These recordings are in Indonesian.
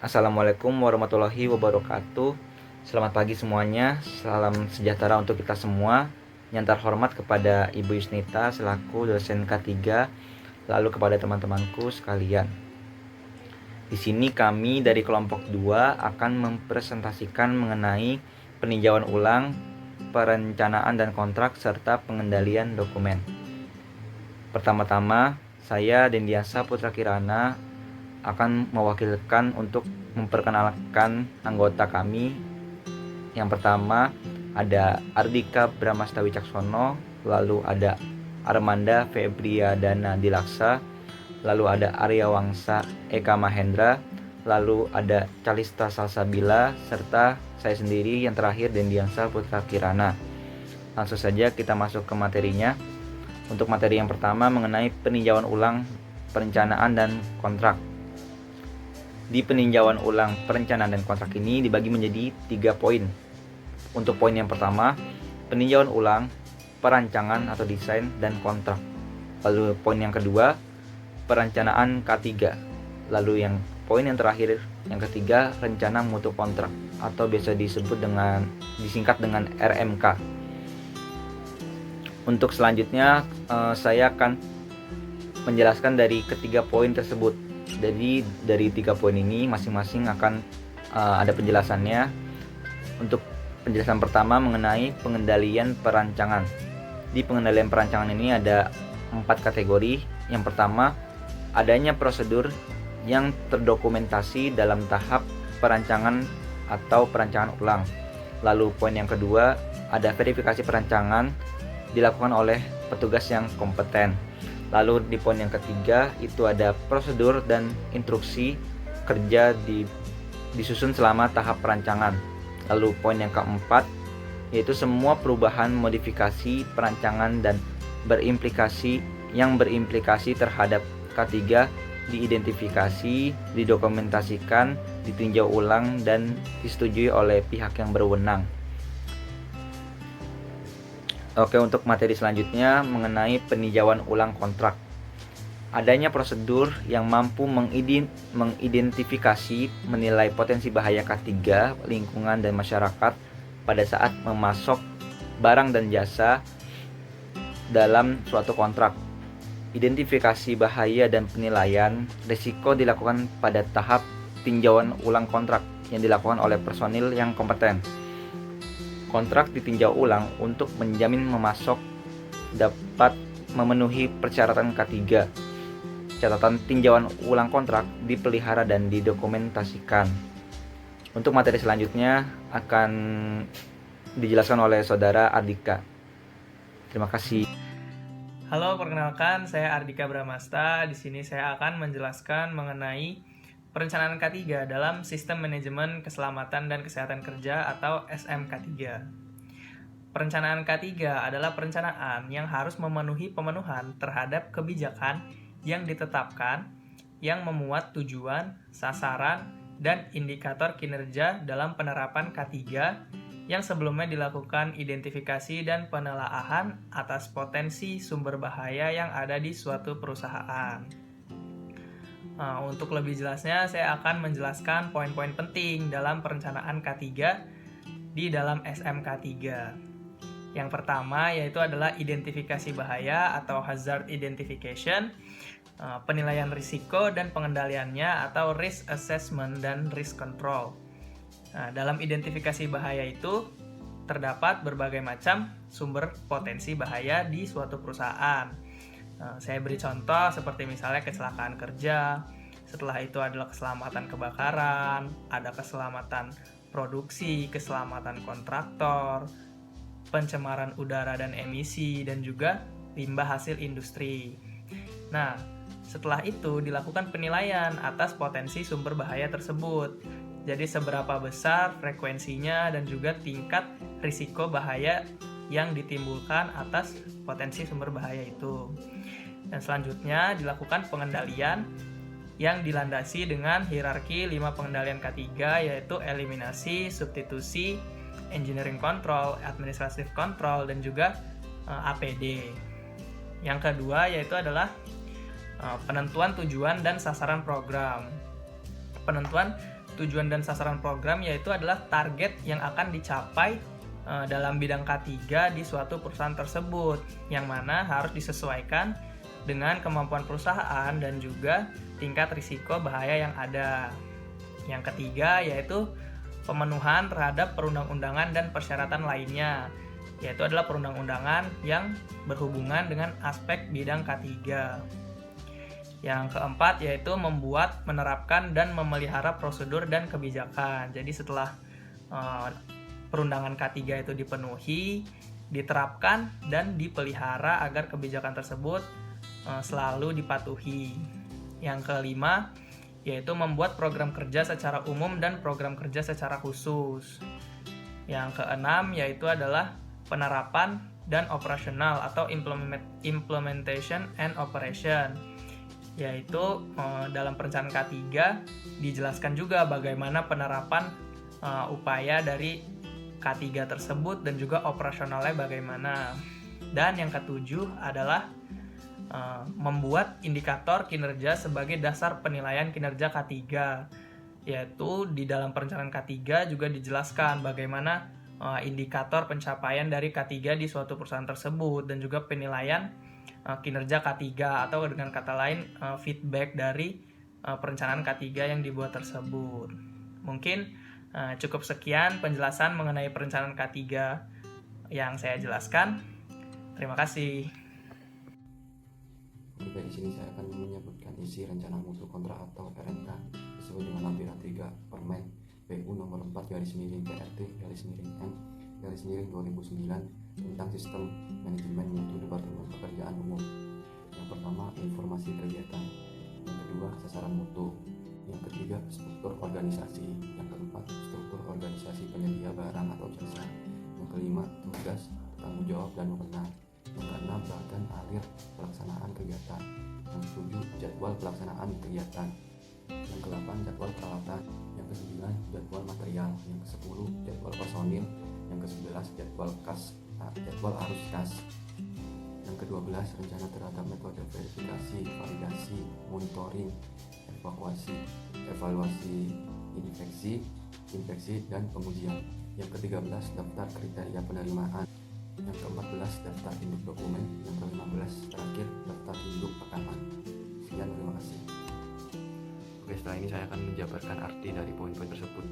Assalamualaikum warahmatullahi wabarakatuh. Selamat pagi semuanya. Salam sejahtera untuk kita semua. Yang terhormat kepada Ibu Yusnita selaku dosen K3, lalu kepada teman-temanku sekalian. Di sini kami dari kelompok 2 akan mempresentasikan mengenai peninjauan ulang, perencanaan dan kontrak serta pengendalian dokumen. Pertama-tama, saya Dendiasa Putra Kirana akan mewakilkan untuk memperkenalkan anggota kami. Yang pertama ada Ardika Bramasta Wicaksono, lalu ada Armanda Febriadana Dilaksa, lalu ada Arya Wangsa Eka Mahendra, lalu ada Calista Salsabila, serta saya sendiri yang terakhir Dendiasa Putra Kirana. Langsung saja kita masuk ke materinya. Untuk materi yang pertama mengenai peninjauan ulang perencanaan dan kontrak. Di peninjauan ulang perencanaan dan kontrak ini dibagi menjadi 3 poin. Untuk poin yang pertama, peninjauan ulang perancangan atau desain dan kontrak. Lalu poin yang kedua, perencanaan K3. Lalu yang poin yang terakhir, yang ketiga, rencana mutu kontrak atau biasa disingkat dengan RMK. Untuk selanjutnya saya akan menjelaskan dari ketiga poin tersebut. Jadi dari 3 poin ini masing-masing akan ada penjelasannya. Untuk penjelasan pertama mengenai pengendalian perancangan. Di pengendalian perancangan ini ada 4 kategori. Yang pertama, adanya prosedur yang terdokumentasi dalam tahap perancangan atau perancangan ulang. Lalu poin yang kedua, ada verifikasi perancangan dilakukan oleh petugas yang kompeten. Lalu di poin yang ketiga itu ada prosedur dan instruksi kerja disusun selama tahap perancangan. Lalu poin yang keempat yaitu semua perubahan modifikasi perancangan dan berimplikasi terhadap K3 diidentifikasi, didokumentasikan, ditinjau ulang dan disetujui oleh pihak yang berwenang. Oke, untuk materi selanjutnya mengenai peninjauan ulang kontrak. Adanya prosedur yang mampu mengidentifikasi, menilai potensi bahaya K3, lingkungan dan masyarakat pada saat memasok barang dan jasa dalam suatu kontrak. Identifikasi bahaya dan penilaian risiko dilakukan pada tahap tinjauan ulang kontrak yang dilakukan oleh personil yang kompeten. Kontrak ditinjau ulang untuk menjamin memasok dapat memenuhi persyaratan K3. Catatan tinjauan ulang kontrak dipelihara dan didokumentasikan. Untuk materi selanjutnya akan dijelaskan oleh Saudara Ardika. Terima kasih. Halo, perkenalkan saya Ardika Bramasta. Di sini saya akan menjelaskan mengenai perencanaan K3 dalam Sistem Manajemen Keselamatan dan Kesehatan Kerja atau SMK3. Perencanaan K3 adalah perencanaan yang harus memenuhi pemenuhan terhadap kebijakan yang ditetapkan yang memuat tujuan, sasaran, dan indikator kinerja dalam penerapan K3 yang sebelumnya dilakukan identifikasi dan penelaahan atas potensi sumber bahaya yang ada di suatu perusahaan. Untuk lebih jelasnya, saya akan menjelaskan poin-poin penting dalam perencanaan K3 di dalam SMK3. Yang pertama yaitu adalah identifikasi bahaya atau hazard identification, penilaian risiko dan pengendaliannya atau risk assessment dan risk control. Dalam identifikasi bahaya itu terdapat berbagai macam sumber potensi bahaya di suatu perusahaan. Saya beri contoh seperti misalnya kecelakaan kerja, setelah itu adalah keselamatan kebakaran, ada keselamatan produksi, keselamatan kontraktor, pencemaran udara dan emisi, dan juga limbah hasil industri. Nah, setelah itu dilakukan penilaian atas potensi sumber bahaya tersebut. Jadi seberapa besar frekuensinya dan juga tingkat risiko bahaya yang ditimbulkan atas potensi sumber bahaya itu. Dan selanjutnya dilakukan pengendalian yang dilandasi dengan hierarki 5 pengendalian K3 yaitu eliminasi, substitusi, engineering control, administrative control, dan juga APD. Yang kedua yaitu adalah penentuan tujuan dan sasaran program. Penentuan tujuan dan sasaran program, yaitu adalah target yang akan dicapai dalam bidang K3 di suatu perusahaan tersebut, yang mana harus disesuaikan dengan kemampuan perusahaan dan juga tingkat risiko bahaya yang ada. Yang ketiga yaitu pemenuhan terhadap perundang-undangan dan persyaratan lainnya, yaitu adalah perundang-undangan yang berhubungan dengan aspek bidang K3. Yang keempat yaitu membuat, menerapkan, dan memelihara prosedur dan kebijakan. Jadi setelah perundangan K3 itu dipenuhi, diterapkan, dan dipelihara agar kebijakan tersebut selalu dipatuhi. Yang kelima yaitu membuat program kerja secara umum dan program kerja secara khusus. Yang keenam yaitu adalah penerapan dan operasional atau implementation and operation, yaitu dalam perencanaan K3 dijelaskan juga bagaimana penerapan upaya dari K3 tersebut dan juga operasionalnya bagaimana. Dan yang ketujuh adalah membuat indikator kinerja sebagai dasar penilaian kinerja K3, yaitu di dalam perencanaan K3 juga dijelaskan bagaimana indikator pencapaian dari K3 di suatu perusahaan tersebut dan juga penilaian kinerja K3 atau dengan kata lain feedback dari perencanaan K3 yang dibuat tersebut. Mungkin cukup sekian penjelasan mengenai perencanaan K3 yang saya jelaskan. Terima kasih. Oke, di sini saya akan menyebutkan isi rencana mutu kontrak atau RMK sesuai dengan lampiran 3 Permen PU nomor 4 /PRT/M/2009 tentang sistem manajemen mutu Departemen Pekerjaan Umum. Yang pertama, informasi kegiatan. Yang kedua, sasaran mutu. Yang ketiga, struktur organisasi. Yang keempat, struktur organisasi penyedia barang atau jasa. Yang kelima, tugas, tanggung jawab, dan wewenang. Yang keenam, bagan alir pelaksanaan kegiatan. Yang ketujuh, jadwal pelaksanaan kegiatan. Yang ke-8, jadwal peralatan. Yang ke-9, jadwal material. Yang ke-10, jadwal personil. Yang ke-11, jadwal arus kas. Yang ke-12, rencana terhadap metode verifikasi, validasi, monitoring, evaluasi inspeksi, dan pengujian. Yang ke-13, daftar kriteria penerimaan. Yang ke-14, daftar induk dokumen. Yang ke-15, terakhir, daftar induk rekaman. Sekian, terima kasih. Oke, setelah ini saya akan menjabarkan arti dari poin-poin tersebut.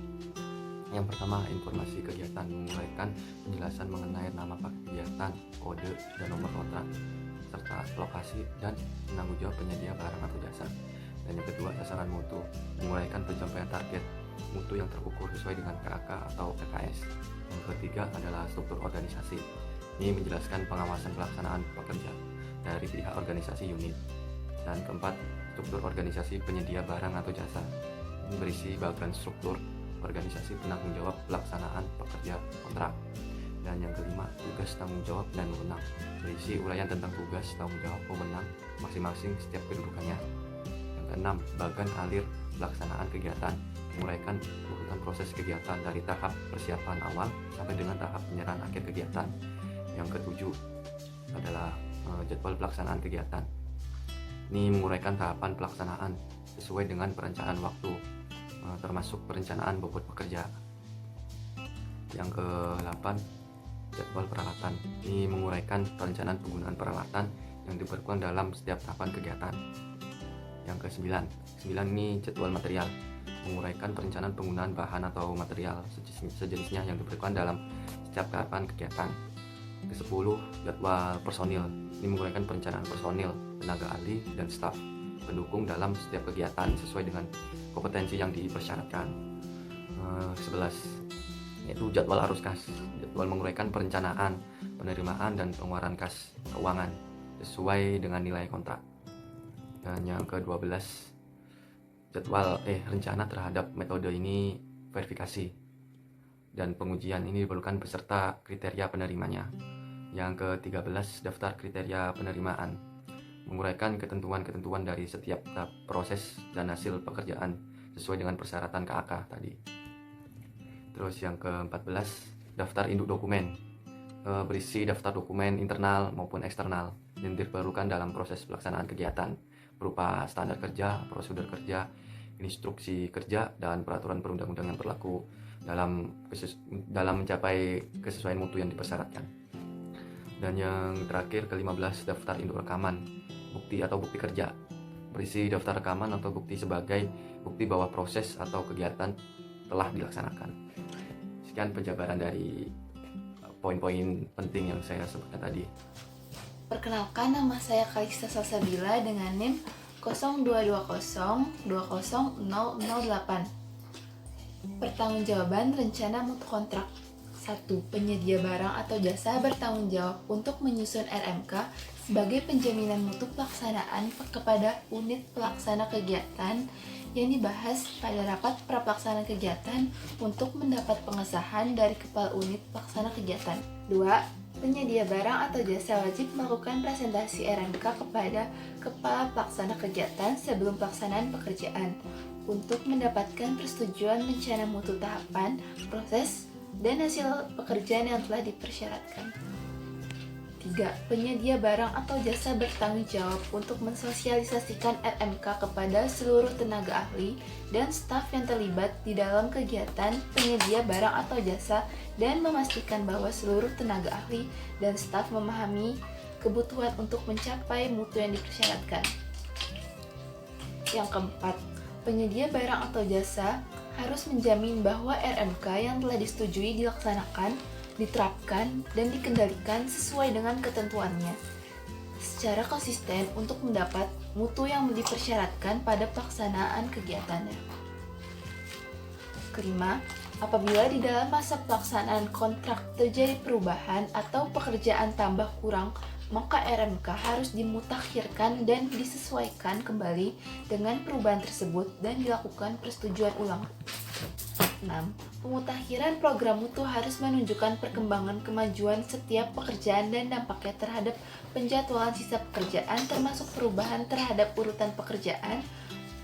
Yang pertama, informasi kegiatan menguraikan penjelasan mengenai nama kegiatan, kode, dan nomor kontrak, serta lokasi dan penanggung jawab penyedia barang atau jasa. Dan yang kedua, sasaran mutu, menguraikan pencapaian target mutu yang terukur sesuai dengan KAK atau PKS. Yang ketiga adalah struktur organisasi. Ini menjelaskan pengawasan pelaksanaan pekerja dari pihak organisasi unit. Dan keempat, struktur organisasi penyedia barang atau jasa. Ini berisi bagian struktur organisasi penanggung jawab pelaksanaan pekerja kontrak. Dan yang kelima, tugas, tanggung jawab, dan wewenang. Berisi uraian tentang tugas, tanggung jawab, wewenang masing-masing setiap kedudukannya. Yang keenam, bagian alir pelaksanaan kegiatan, menguraikan urutan proses kegiatan dari tahap persiapan awal sampai dengan tahap penyerahan akhir kegiatan. Yang ketujuh adalah jadwal pelaksanaan kegiatan. Ini menguraikan tahapan pelaksanaan sesuai dengan perencanaan waktu, termasuk perencanaan bobot pekerja. Yang ke-8, jadwal peralatan. Ini menguraikan perencanaan penggunaan peralatan yang diperlukan dalam setiap tahapan kegiatan. Yang ke-9 ini jadwal material, menguraikan perencanaan penggunaan bahan atau material sejenisnya yang diperlukan dalam setiap tahapan kegiatan. Ke-10, jadwal personil. Ini menguraikan perencanaan personil, tenaga ahli, dan staf pendukung dalam setiap kegiatan sesuai dengan kompetensi yang dipersyaratkan. 11, yaitu jadwal arus kas. Jadwal menguraikan perencanaan, penerimaan, dan pengeluaran kas keuangan sesuai dengan nilai kontrak. Dan yang ke-12, jadwal rencana terhadap metode ini verifikasi dan pengujian. Ini diperlukan beserta kriteria penerimanya. Yang ke-13, daftar kriteria penerimaan, menguraikan ketentuan-ketentuan dari setiap tahap proses dan hasil pekerjaan sesuai dengan persyaratan KAK tadi. Terus yang ke-14, daftar induk dokumen, berisi daftar dokumen internal maupun eksternal yang diperlukan dalam proses pelaksanaan kegiatan berupa standar kerja, prosedur kerja, instruksi kerja, dan peraturan perundang-undangan yang berlaku dalam mencapai kesesuaian mutu yang dipersyaratkan. Dan yang terakhir, ke-15, daftar induk rekaman bukti atau bukti kerja. Berisi daftar rekaman atau bukti sebagai bukti bahwa proses atau kegiatan telah dilaksanakan. Sekian penjabaran dari poin-poin penting yang saya sebutkan tadi. Perkenalkan, nama saya Kalista Salsabila dengan NIM 0220200008. Pertanggungjawaban rencana mutu kontrak. 1. Penyedia barang atau jasa bertanggung jawab untuk menyusun RMK sebagai penjaminan mutu pelaksanaan kepada unit pelaksana kegiatan yang dibahas pada rapat prapelaksanaan kegiatan untuk mendapat pengesahan dari kepala unit pelaksana kegiatan. 2. Penyedia barang atau jasa wajib melakukan presentasi RMK kepada kepala pelaksana kegiatan sebelum pelaksanaan pekerjaan untuk mendapatkan persetujuan rencana mutu tahapan, proses, dan hasil pekerjaan yang telah dipersyaratkan. 3. Penyedia barang atau jasa bertanggung jawab untuk mensosialisasikan RMK kepada seluruh tenaga ahli dan staf yang terlibat di dalam kegiatan penyedia barang atau jasa dan memastikan bahwa seluruh tenaga ahli dan staf memahami kebutuhan untuk mencapai mutu yang dipersyaratkan. Yang keempat, penyedia barang atau jasa harus menjamin bahwa RMK yang telah disetujui dilaksanakan, diterapkan, dan dikendalikan sesuai dengan ketentuannya secara konsisten untuk mendapat mutu yang dipersyaratkan pada pelaksanaan kegiatannya. Kelima, apabila di dalam masa pelaksanaan kontrak terjadi perubahan atau pekerjaan tambah kurang, maka RMK harus dimutakhirkan dan disesuaikan kembali dengan perubahan tersebut dan dilakukan persetujuan ulang. 6. Pemutakhiran program mutu harus menunjukkan perkembangan kemajuan setiap pekerjaan dan dampaknya terhadap penjadwalan sisa pekerjaan termasuk perubahan terhadap urutan pekerjaan.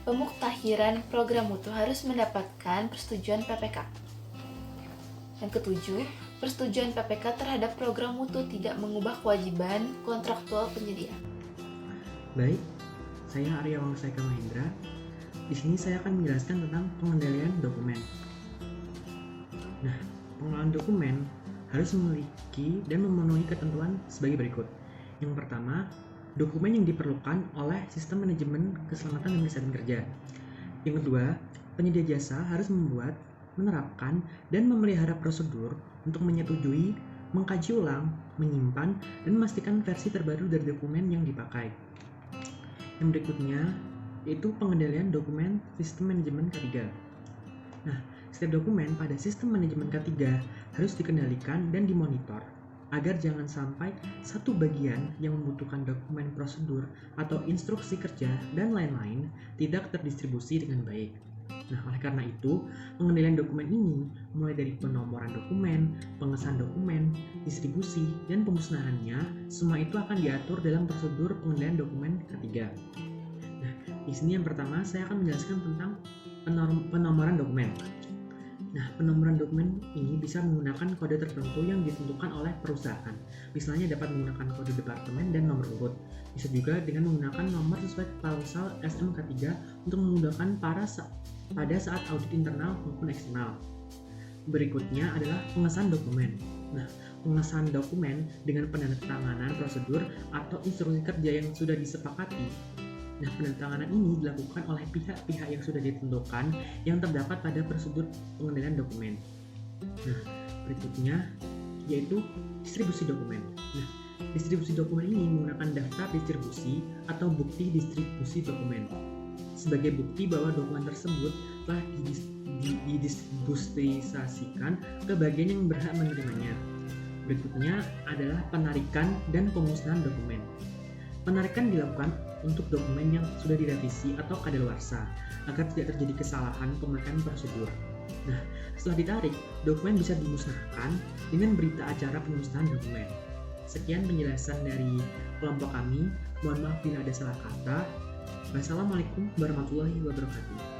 Pemutakhiran program mutu harus mendapatkan persetujuan PPK. Yang ketujuh, persetujuan PPK terhadap program mutu tidak mengubah kewajiban kontraktual penyedia. Baik, saya Arya Wangsaika Mahendra. Di sini saya akan menjelaskan tentang pengendalian dokumen. Nah, pengelolaan dokumen harus memiliki dan memenuhi ketentuan sebagai berikut. Yang pertama, dokumen yang diperlukan oleh sistem manajemen keselamatan dan kesehatan kerja. Yang kedua, penyedia jasa harus membuat, menerapkan, dan memelihara prosedur untuk menyetujui, mengkaji ulang, menyimpan, dan memastikan versi terbaru dari dokumen yang dipakai. Yang berikutnya yaitu pengendalian dokumen sistem manajemen K3. Nah, setiap dokumen pada sistem manajemen K3 harus dikendalikan dan dimonitor agar jangan sampai satu bagian yang membutuhkan dokumen prosedur atau instruksi kerja dan lain-lain tidak terdistribusi dengan baik. Nah, oleh karena itu, pengendalian dokumen ini mulai dari penomoran dokumen, pengesahan dokumen, distribusi, dan pemusnahannya, semua itu akan diatur dalam prosedur pengendalian dokumen K3. Nah, di sini yang pertama saya akan menjelaskan tentang penomoran dokumen. Nah, penomoran dokumen ini bisa menggunakan kode tertentu yang ditentukan oleh perusahaan. Misalnya dapat menggunakan kode departemen dan nomor urut. Bisa juga dengan menggunakan nomor sesuai klausal SMK3 untuk memudahkan pada saat audit internal maupun eksternal. Berikutnya adalah pengesahan dokumen. Nah, pengesahan dokumen dengan penandatanganan prosedur atau instruksi kerja yang sudah disepakati. Nah, penandatanganan ini dilakukan oleh pihak-pihak yang sudah ditentukan yang terdapat pada prosedur pengendalian dokumen. Nah, berikutnya yaitu distribusi dokumen. Nah, distribusi dokumen ini menggunakan daftar distribusi atau bukti distribusi dokumen sebagai bukti bahwa dokumen tersebut telah didistribusikan ke bagian yang berhak menerimanya. Berikutnya adalah penarikan dan pemusnahan dokumen. Penarikan dilakukan untuk dokumen yang sudah direvisi atau kadaluarsa agar tidak terjadi kesalahan pemakaian prosedur. Nah, setelah ditarik, dokumen bisa dimusnahkan dengan berita acara pemusnahan dokumen. Sekian penjelasan dari kelompok kami. Mohon maaf bila ada salah kata. Wassalamualaikum warahmatullahi wabarakatuh.